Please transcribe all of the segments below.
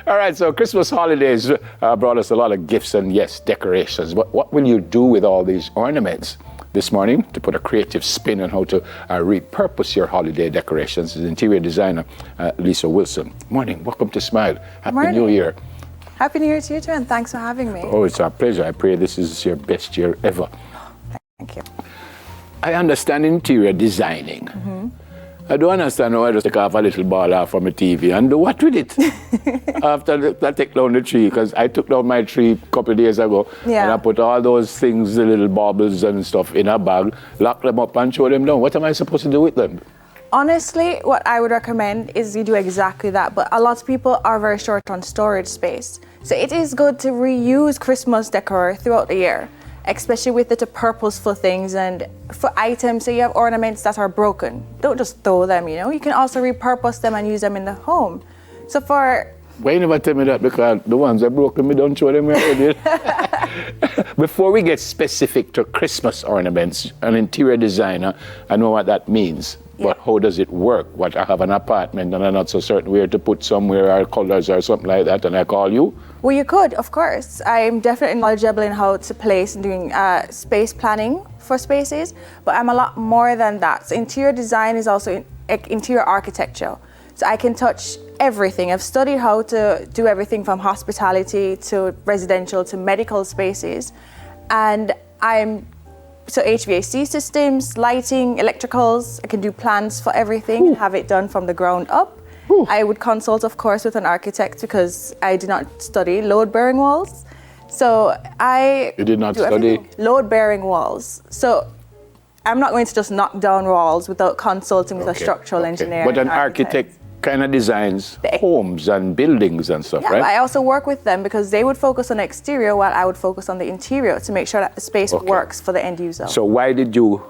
All right, so Christmas holidays brought us a lot of gifts and, yes, decorations. But what will you do with all these ornaments? This morning, to put a creative spin on how to repurpose your holiday decorations, is interior designer Lisa Wilson. Morning, welcome to Smile. Happy New Year. Happy New Year to you too, and thanks for having me. Oh, it's our pleasure. I pray this is your best year ever. Thank you. I understand interior designing. I don't understand how I just take off a little ball off from a TV and do what with it? After I take down the tree, because I took down my tree a couple of days ago, and I put all those things, the little baubles and stuff in a bag, lock them up and throw them down. What am I supposed to do with them? Honestly, what I would recommend is you do exactly that, but a lot of people are very short on storage space. So it is good to reuse Christmas decor throughout the year, especially with the purposeful things and for items. So you have ornaments that are broken, don't just throw them, you know. You can also repurpose them and use them in the home. So for... Why you never tell me that? Because the ones that broken, me don't show them where I did. Before we get specific to Christmas ornaments, an interior designer, I know what that means. But how does it work? What, I have an apartment and I'm not so certain where to put somewhere or colors or something like that, and I call you? Well, you could, of course. I'm definitely knowledgeable in how to place and doing space planning for spaces, but I'm a lot more than that. So interior design is also interior architecture. So I can touch everything. I've studied how to do everything from hospitality to residential to medical spaces. And so HVAC systems, lighting, electricals, I can do plans for everything and have it done from the ground up. I would consult, of course, with an architect because I did not study load-bearing walls. So You did not study? Load-bearing walls. So I'm not going to just knock down walls without consulting with a structural engineer. But an architect kind of designs homes and buildings and stuff, right? I also work with them because they would focus on the exterior while I would focus on the interior to make sure that the space works for the end user. So why did you,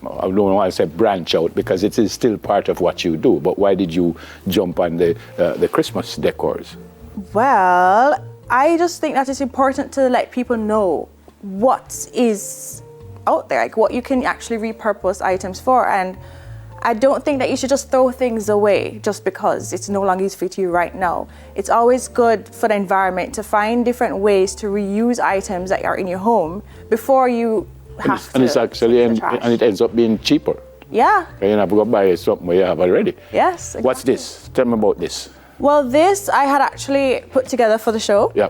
I don't want to say branch out because it is still part of what you do, but why did you jump on the Christmas decors? Well, I just think that it's important to let people know what is out there, like what you can actually repurpose items for. And I don't think that you should just throw things away just because it's no longer useful to you right now. It's always good for the environment to find different ways to reuse items that are in your home before you have and it's actually, and it ends up being cheaper. Yeah. You have to go buy something you have already. Yes, exactly. What's this? Tell me about this. Well, this I had actually put together for the show. Yeah.